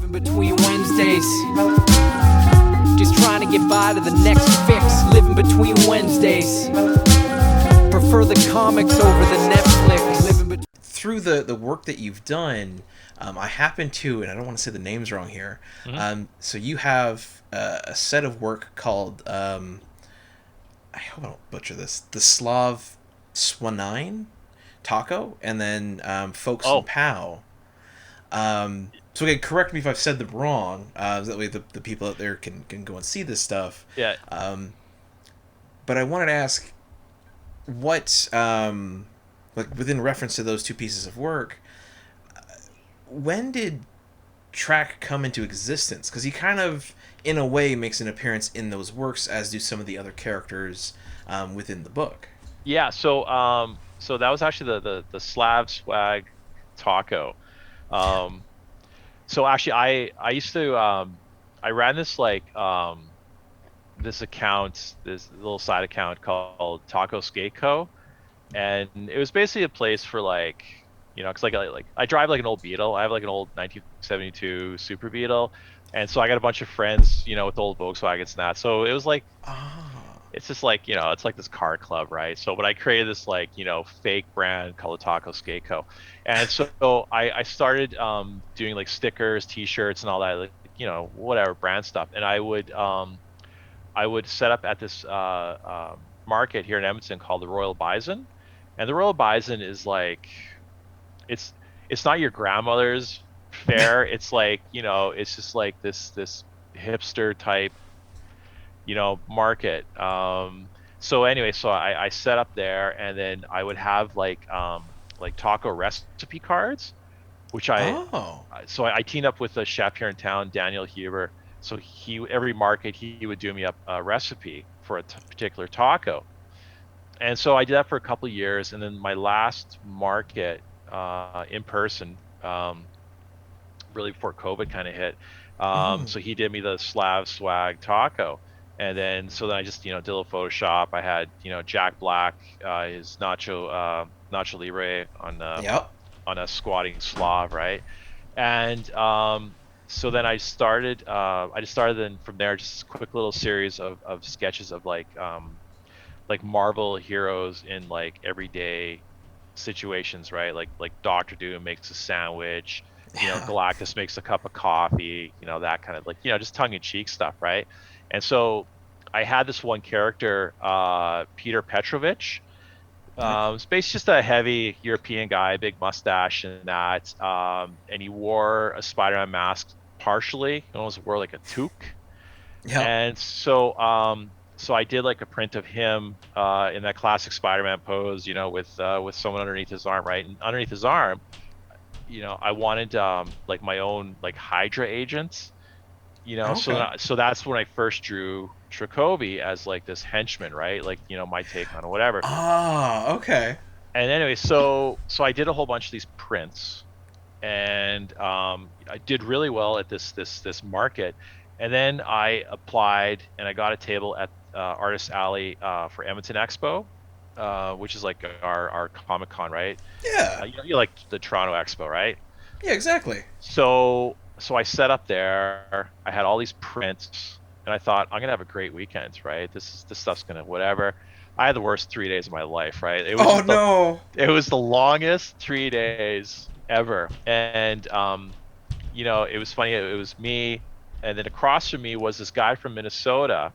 Living between Wednesdays, just trying to get by to the next fix. Living between Wednesdays, prefer the comics over the Netflix. Through the work that you've done, I happen to, and I don't want to say the names wrong here, so you have a set of work called, I hope I don't butcher this, the Slav Swanine Taco, and then Folks and Pow. So again, correct me if I've said them wrong, so that way the people out there can go and see this stuff. Yeah. But I wanted to ask, what, like within reference to those two pieces of work, when did Trak come into existence? Because he kind of, in a way, makes an appearance in those works, as do some of the other characters within the book. Yeah, so that was actually the Slav Swag Taco. So actually, I used to I ran this this account, this little side account called Taco Skate Co, and it was basically a place for because I drive like an old Beetle. I have like an old 1972 Super Beetle, and so I got a bunch of friends, with old Volkswagens and that. So it was like, it's just like, it's like this car club, right? So, but I created this fake brand called the Taco Skate Co. And so I started doing like stickers, T-shirts, and all that, whatever brand stuff. And I would set up at this market here in Edmonton called the Royal Bison, and the Royal Bison is like, it's not your grandmother's fair. It's like, it's just like this hipster type market. So anyway, so I set up there, and then I would have like taco recipe cards, which so I teamed up with a chef here in town, Daniel Huber. So every market he would do me up a recipe for a particular taco, and so I did that for a couple of years. And then my last market in person, really before COVID kind of hit, so he did me the Slav Swag Taco. And then I just did a little Photoshop. I had Jack Black, his Nacho Libre on a squatting Slav, right? And so then I started. Then from there, just a quick little series of sketches of like Marvel heroes in like everyday situations, right? Like Doctor Doom makes a sandwich, Galactus makes a cup of coffee, that kind of just tongue in cheek stuff, right? And so I had this one character, Peter Petrovich. It's basically just a heavy European guy, big mustache and that. And he wore a Spider-Man mask partially. He almost wore like a toque. Yeah. And so I did like a print of him in that classic Spider-Man pose, with someone underneath his arm, right? And underneath his arm, I wanted like my own like Hydra agents. So that's when I first drew Trakovi as like this henchman, right? Like, my take on it, whatever. Okay. And anyway, so I did a whole bunch of these prints, and I did really well at this market. And then I applied, and I got a table at Artist Alley for Edmonton Expo, which is like our Comic Con, right? Yeah. You like the Toronto Expo, right? Yeah, exactly. So I set up there. I had all these prints, and I thought, I'm gonna have a great weekend, right? This stuff's gonna whatever. I had the worst 3 days of my life, right? It was It was the longest 3 days ever, and it was funny. It was me, and then across from me was this guy from Minnesota,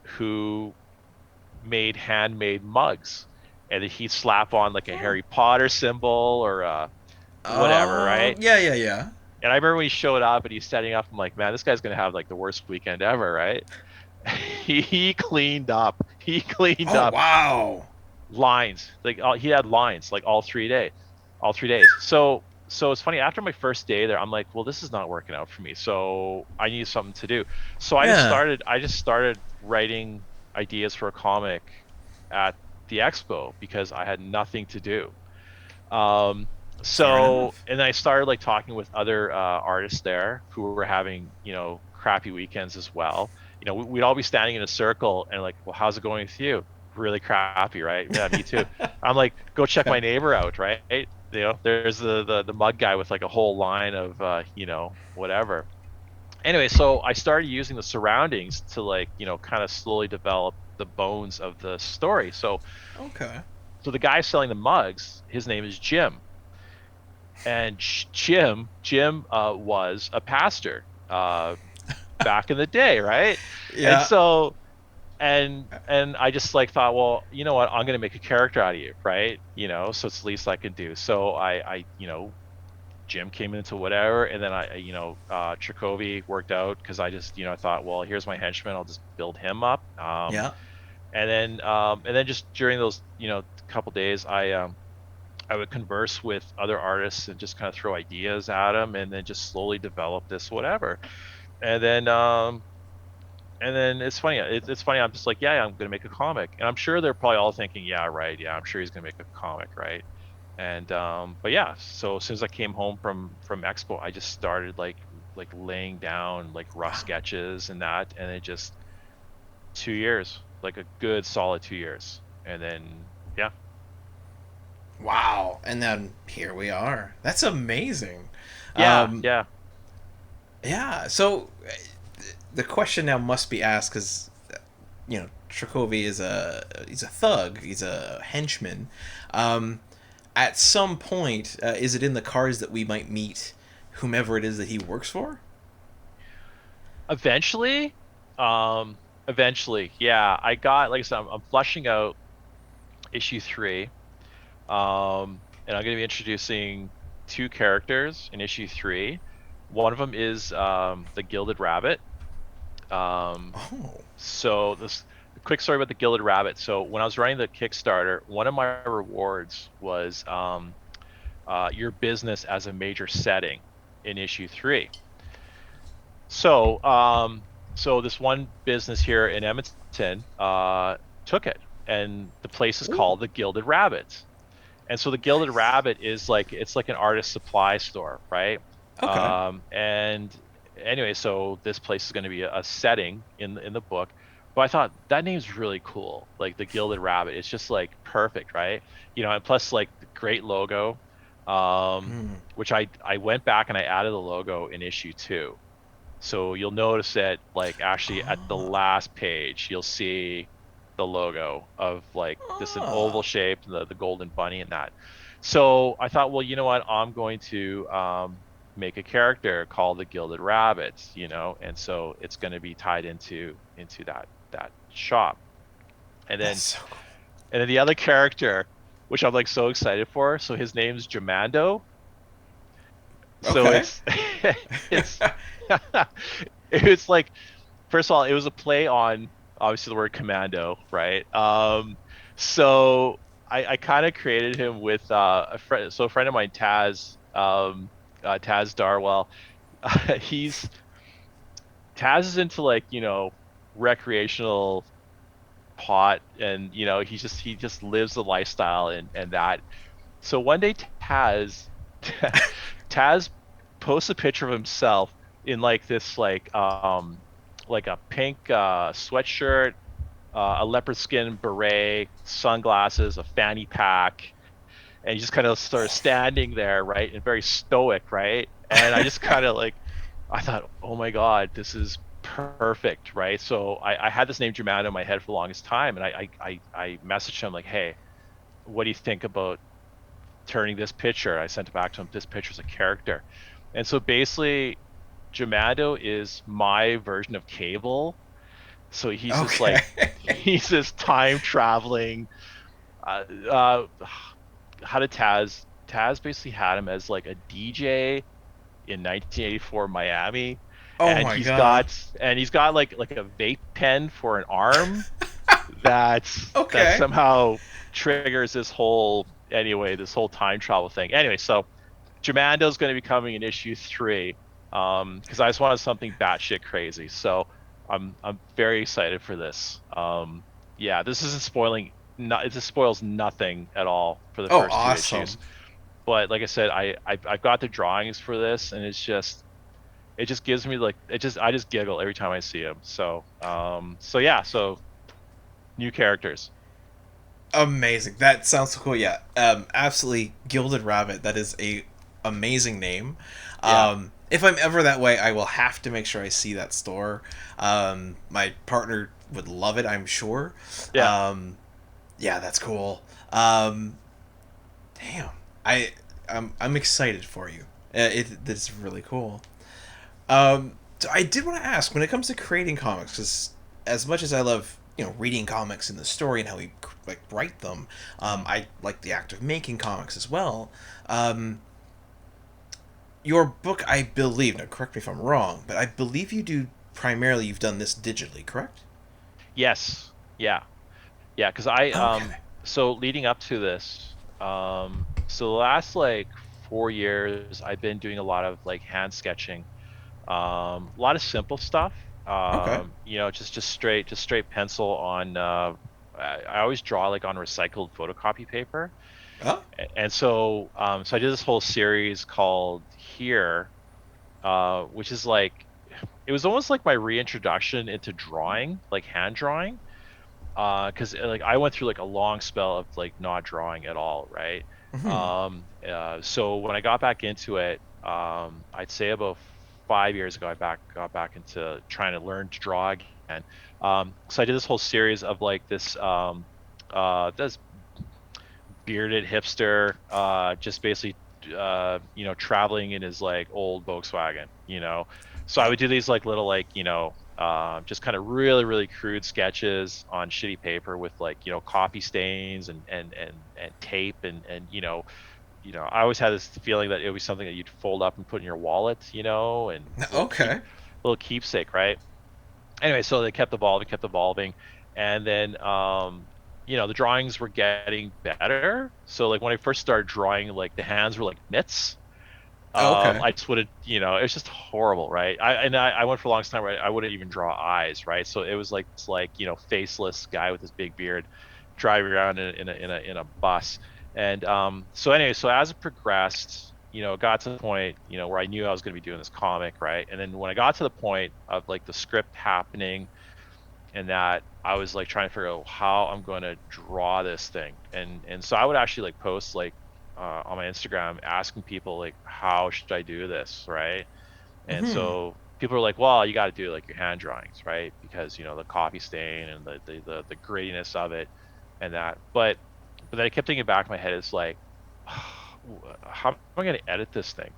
who made handmade mugs, and then he'd slap on like a Harry Potter symbol or whatever, right? Yeah. And I remember when he showed up and he's setting up, I'm like, man, this guy's gonna have like the worst weekend ever, right? He cleaned up. Wow. Lines, like he had lines like all 3 days. So it's funny. After my first day there, I'm like, well, this is not working out for me. So I need something to do. So I just started writing ideas for a comic at the expo because I had nothing to do. And I started like talking with other artists there who were having, crappy weekends as well. We'd all be standing in a circle and like, well, how's it going with you? Really crappy, right? Yeah, me too. I'm like, go check my neighbor out, right? there's the mug guy with like a whole line of whatever. Anyway, so I started using the surroundings to like kind of slowly develop the bones of the story. Okay. So the guy selling the mugs, his name is Jim, and Jim was a pastor back in the day, right? And Yeah. so and I just like thought, well, you know what, I'm gonna make a character out of you, right? So it's the least I can do. So I Jim came into whatever, and then Trakovi worked out because I just I thought, well, here's my henchman, I'll just build him up. Yeah. And then just during those couple days, I would converse with other artists and just kind of throw ideas at them, and then just slowly develop this whatever. And then it's funny. It's funny. I'm just like, yeah, I'm gonna make a comic, and I'm sure they're probably all thinking, yeah, right, yeah, I'm sure he's gonna make a comic, right? And but yeah, so as soon as I came home from Expo, I just started like laying down like rough sketches and that, and it just 2 years, like a good solid 2 years, and then yeah. Wow. And then here we are. That's amazing. Yeah, Um, yeah. yeah. So the question now must be asked because Trakovi he's a thug. He's a henchman. Um, at some point, is it in the cards that we might meet whomever it is that he works for? Eventually, eventually, yeah. I got, like I said, I'm fleshing out issue 3. And I'm going to be introducing 2 characters in issue 3. One of them is the Gilded Rabbit. Oh. So this a quick story about the Gilded Rabbit. So when I was running the Kickstarter, one of my rewards was your business as a major setting in issue 3. So this one business here in Edmonton took it, and the place is called the Gilded Rabbit. And so the Gilded Rabbit is like, it's like an artist supply store, right? Okay. And anyway, so this place is going to be a setting in the book. But I thought that name's really cool, like the Gilded Rabbit. It's just like perfect, right? And plus like the great logo, which I went back and I added the logo in issue 2. So you'll notice that like actually at the last page, you'll see the logo of like this an oval shape, the golden bunny and that. So I thought, well, you know what, I'm going to make a character called the Gilded Rabbit, and so it's going to be tied into that shop. And then That's so cool. and then the other character, which I'm like so excited for, so his name's Jamando. So Okay. it's it's like, first of all, it was a play on obviously the word commando, right? So I kind of created him with a friend. So a friend of mine, Taz Darwell, he's Taz is into like recreational pot, and he just lives the lifestyle and that. So one day Taz posts a picture of himself in like this like a pink sweatshirt, a leopard skin beret, sunglasses, a fanny pack, and he just kind of sort of standing there, right, and very stoic, right? And I just kind of like, I thought, oh my god, this is perfect, right? So I had this name Germano in my head for the longest time, and I messaged him like, hey, what do you think about turning this picture? I sent it back to him. This picture's a character, and so basically, Jamado is my version of Cable. So he's just like, he's this time traveling. How did Taz basically had him as like a DJ in 1984 Miami, Oh and my he's god. got like a vape pen for an arm that Okay. somehow triggers this whole time travel thing. Anyway, so Jamando's going to be coming in issue 3, because I just wanted something batshit crazy. So I'm very excited for this. Yeah, this isn't spoiling. This spoils nothing at all for the Oh, first 2 awesome. issues. But like I said, I've got the drawings for this, and it just gives me like, I just giggle every time I see him. So yeah, so new characters. Amazing. That sounds so cool. Yeah. Absolutely, Gilded Rabbit. That is a amazing name. Yeah. If I'm ever that way, I will have to make sure I see that store. My partner would love it, I'm sure. Yeah. Yeah, that's cool. Damn. I'm excited for you. It's really cool. So I did want to ask, when it comes to creating comics, because as much as I love reading comics and the story and how we like write them, I like the act of making comics as well. Your book, I believe, now correct me if I'm wrong, but I believe you've done this digitally, correct? Yes. Yeah. Yeah. Because I Okay. so leading up to this, so the last like 4 years, I've been doing a lot of like hand sketching, a lot of simple stuff. Okay. Just straight pencil on. I always draw like on recycled photocopy paper. Oh. And so I did this whole series called Here, which is like, it was almost like my reintroduction into drawing, like hand drawing. Because like I went through like a long spell of like not drawing at all, right? Hmm. So when I got back into it, I'd say about 5 years ago, got back into trying to learn to draw again. So I did this whole series of like this bearded hipster, just basically, traveling in his like old Volkswagen. So I would do these like little like, just kind of really, really crude sketches on shitty paper with like, coffee stains and tape I always had this feeling that it would be something that you'd fold up and put in your wallet, and Okay. little keepsake, right? Anyway, so they kept evolving, and then the drawings were getting better. So like when I first started drawing, like the hands were like mitts. Okay. I just would have, it was just horrible, right? I went for a long time where I wouldn't even draw eyes, right? So it was like this like faceless guy with this big beard driving around in a bus. And so anyway, so as it progressed, it got to the point, where I knew I was going to be doing this comic, right? And then when I got to the point of like the script happening, and that I was like trying to figure out how I'm going to draw this thing. And so I would actually like post like on my Instagram asking people like, how should I do this, right? And Hmm. so people are like, well, you got to do like your hand drawings, right? Because the coffee stain and the grittiness of it and that. But then I kept thinking back in my head, it's like, how am I going to edit this thing?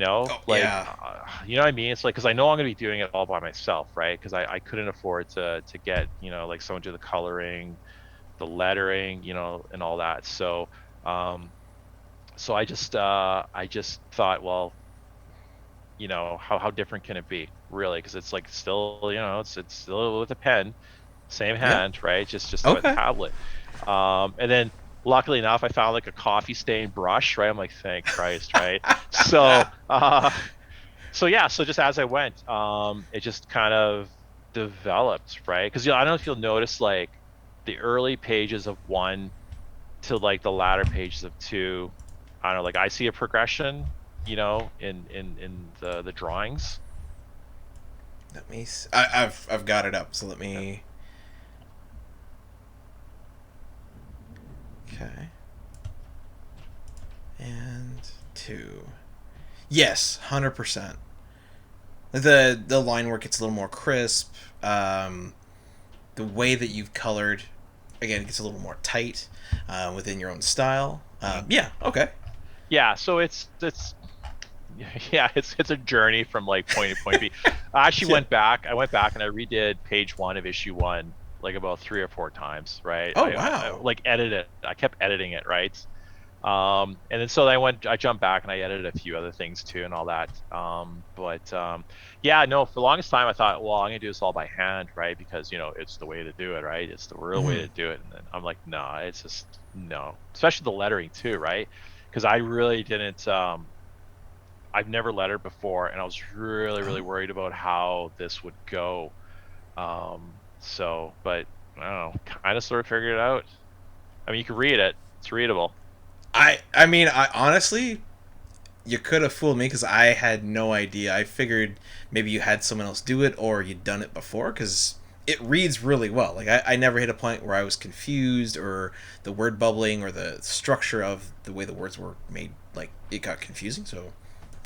Oh Like, yeah. you know what I mean? It's like, because I know I'm going to be doing it all by myself, right? Because I couldn't afford to get, like someone to do the coloring, the lettering, and all that. So I just thought, well, how different can it be, really? Because it's like still, it's still with a pen, same Yeah. hand, right? Just on a Okay. tablet. And then luckily enough, I found like a coffee stain brush, right? I'm like, thank Christ, right? So so yeah, so just as I went, it just kind of developed, right? Because I don't know if you'll notice like the early pages of one to like the latter pages of two. I don't know, like I see a progression, in the drawings. Let me. I've got it up. So let Yeah. me. Okay. And two. Yes, 100%. The line work gets a little more crisp. The way that you've colored, again, gets a little more tight within your own style. Yeah. Okay. Yeah, so it's yeah, it's a journey from like point A to point B. I actually Yeah. I went back and I redid page one of issue one like about 3 or 4 times, right? Oh I wow. like edited it. I kept editing it, right? And then so I jumped back and I edited a few other things too and all that. But yeah, no, for the longest time I thought, well, I'm gonna do this all by hand, right? Because it's the way to do it, right? It's the real way Hmm. to do it. And then I'm like, no, it's just no, especially the lettering too, right? Because I really didn't. I've never lettered before, and I was really, really Oh. worried about how this would go. But I don't know, kind of sort of figured it out. I mean, you can read it; it's readable. I mean, I honestly, you could have fooled me because I had no idea. I figured maybe you had someone else do it or you'd done it before because it reads really well. Like I never hit a point where I was confused or the word bubbling or the structure of the way the words were made, like it got confusing. So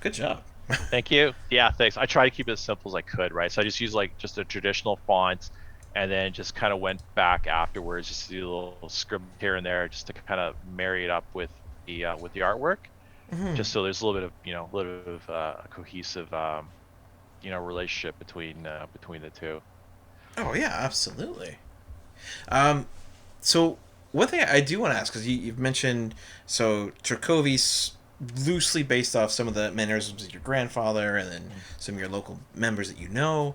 good job. Thank you. Yeah, thanks. I try to keep it as simple as I could, right? So I just use like just a traditional font, and then just kind of went back afterwards just to do a little scribble here and there, just to kind of marry it up with the artwork, just so there's a little bit of a little bit of a cohesive relationship between the two. Oh yeah, absolutely. So one thing I do want to ask, because you've mentioned, so Trakovi's loosely based off some of the mannerisms of your grandfather, and then some of your local members that you know.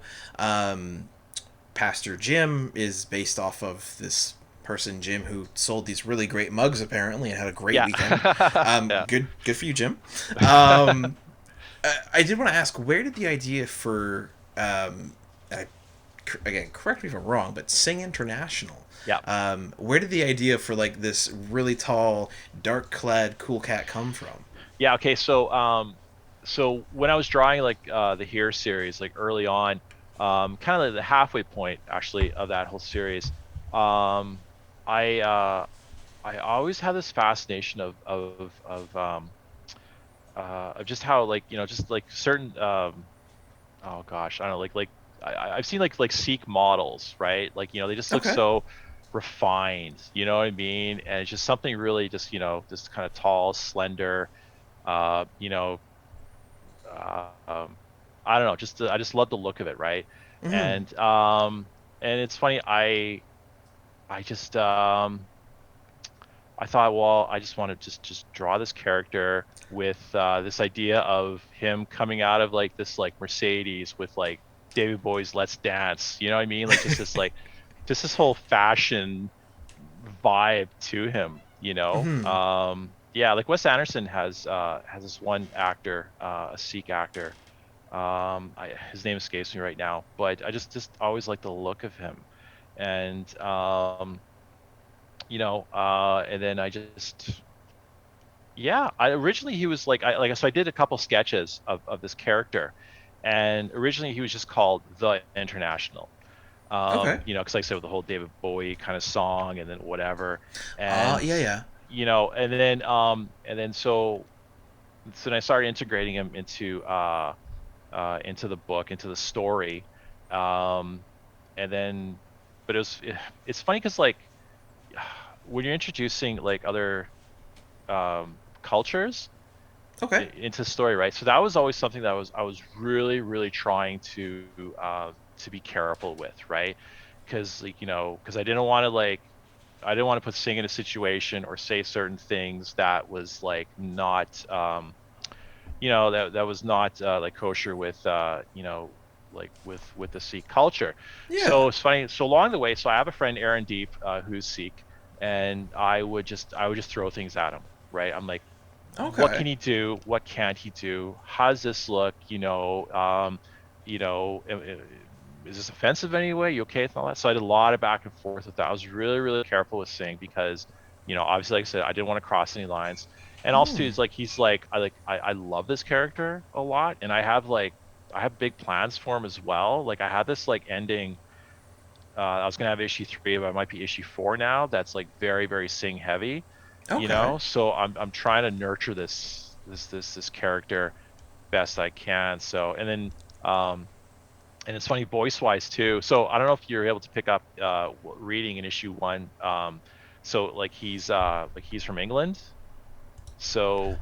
Pastor Jim is based off of this person, Jim, who sold these really great mugs apparently and had a great weekend. Yeah. Good for you, Jim. I did want to ask, where did the idea for again, correct me if I'm wrong, but Sing International. Yeah. Where did the idea for like this really tall, dark clad cool cat come from? Yeah. Okay. So when I was drawing like the Here series, like early on, kind of like the halfway point actually of that whole series, um, I always had this fascination of just how like just like certain oh gosh, I don't know, like I've seen like Sikh models, right? Like they just look Okay. so refined, you know what I mean? And it's just something really just just kind of tall, slender, uh, you know, I don't know, just I just love the look of it, right? Mm-hmm. And it's funny, I just I thought, well, I just want to just draw this character with this idea of him coming out of like this like Mercedes with like David Bowie's "Let's Dance," you know what I mean? Like just this whole fashion vibe to him, you know. Mm-hmm. Yeah, like Wes Anderson has this one actor, a Sikh actor. His name escapes me right now, but I just always like the look of him, and and then I just yeah, I originally he was like so I did a couple sketches of this character, and originally he was just called The International. Okay. Because like I said, with the whole David Bowie kind of song and then whatever, and Yeah, yeah. and then so then I started integrating him into the book, into the story, um, and then but it's funny because like when you're introducing like other cultures Okay. into the story, right? So that was always something that I was really really trying to be careful with, right? Because like because I didn't want to put Sing in a situation or say certain things that was like not that was not like kosher with like with the Sikh culture. Yeah. So it's funny. So along the way, so I have a friend Aaron Deep who's Sikh, and I would just throw things at him, right? I'm like, what Okay. can he do? What can't he do? How does this look? You know, is this offensive anyway? You okay with all that? So I did a lot of back and forth with that. I was really, really careful with Sing because, obviously, like I said, I didn't want to cross any lines. And also, too, Mm. it's like I love this character a lot, and I have big plans for him as well. Like I had this like ending. I was gonna have issue 3, but it might be issue 4 now. That's like very, very Sing heavy, Okay. So I'm trying to nurture this character best I can. So and it's funny voice wise too. So I don't know if you're able to pick up reading in issue 1. So like he's from England. So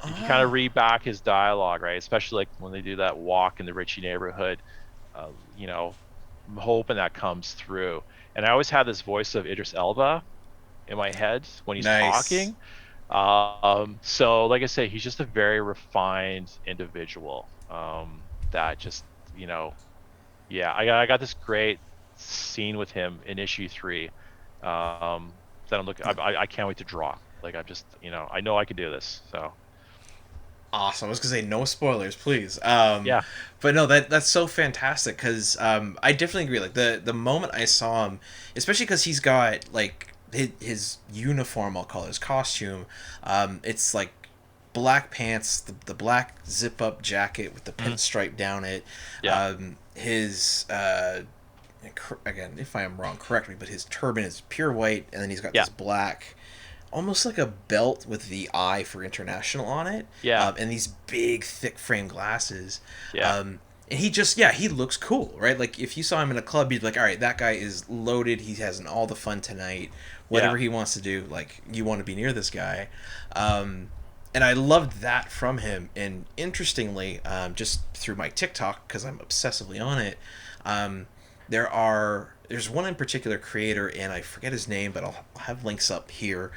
if you kind of Oh, read back his dialogue, right, especially like when they do that walk in the Ritchie neighborhood, uh, you know, I'm hoping that comes through. And I always have this voice of Idris Elba in my head when he's nice. talking. So like I say, he's just a very refined individual. That just, you know, yeah, I got this great scene with him in issue 3. That I'm looking, I can't wait to draw. Like I'm just, I know I can do this. So Awesome. I was gonna say no spoilers, please. yeah. But no, that's so fantastic because I definitely agree. Like the moment I saw him, especially because he's got like his uniform, I'll call it, his costume. It's like black pants, the black zip up jacket with the Mhm. pinstripe down it. Yeah. His again, if I am wrong, correct me, but his turban is pure white, and then he's got Yeah. this black, almost like a belt with the I for international on it. Yeah. And these big, thick frame glasses. Yeah. And he looks cool, right? Like, if you saw him in a club, you'd be like, all right, that guy is loaded. He has all the fun tonight. Whatever he wants to do, like, you want to be near this guy. And I loved that from him. And interestingly, just through my TikTok, because I'm obsessively on it, there's one in particular creator, and I forget his name, but I'll have links up here,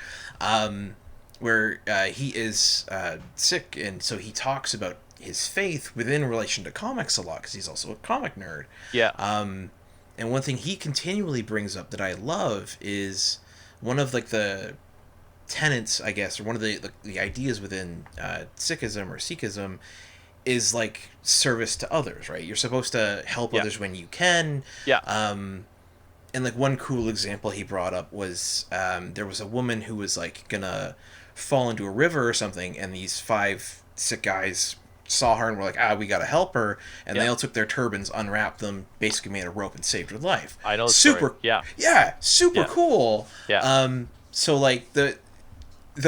where he is Sikh, and so he talks about his faith within relation to comics a lot, because he's also a comic nerd. Yeah. And one thing he continually brings up that I love is one of like the tenets, I guess, or one of the ideas within Sikhism or Sikhism is like service to others, right? You're supposed to help others when you can. Yeah. And like one cool example he brought up was there was a woman who was like gonna fall into a river or something, and these 5 Sikh guys saw her and were like, we gotta help her, and they all took their turbans, unwrapped them, basically made a rope, and saved her life. I know. Super. Yeah. Super cool. Yeah. So like the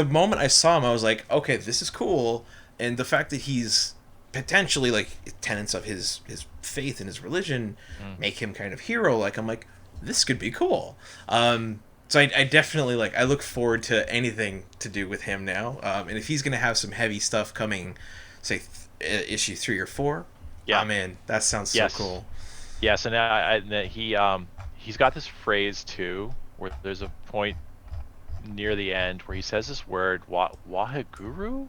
moment I saw him, I was like, okay, this is cool, and the fact that he's potentially like tenets of his faith and his religion make him kind of hero. Like, I'm like, this could be cool. So I definitely I look forward to anything to do with him now. And if he's gonna have some heavy stuff coming, say issue 3 or 4, man, that sounds so cool. Yes, and he's got this phrase too, where there's a point near the end where he says this word Waheguru.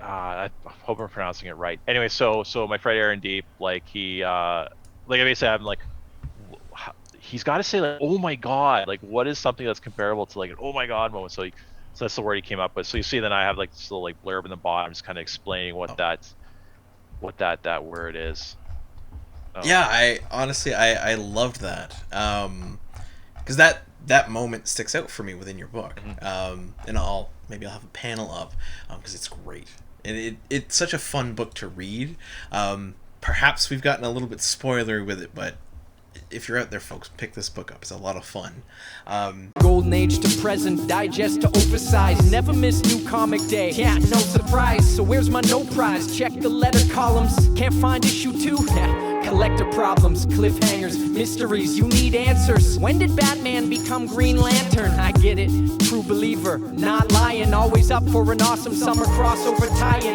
I hope I'm pronouncing it right. Anyway, so my friend Aaron Deep, he basically I'm like, he's got to say like, oh my god, like what is something that's comparable to like an oh my god moment. So that's the word he came up with. So you see, then I have like this little blurb in the bottom, just kind of explaining what that word is. Yeah, I honestly I loved that, because that moment sticks out for me within your book. And I'll have a panel up, because it's great, and it's such a fun book to read. Perhaps we've gotten a little bit spoilery with it, but if you're out there, folks, pick this book up. It's a lot of fun. Golden age to present, digest to oversize. Never miss new comic day. Yeah, no surprise. So where's my no prize? Check the letter columns. Can't find issue 2? Yeah. Collector problems, cliffhangers, mysteries. You need answers. When did Batman become Green Lantern? I get it. True believer, not lying. Always up for an awesome summer crossover tie-in.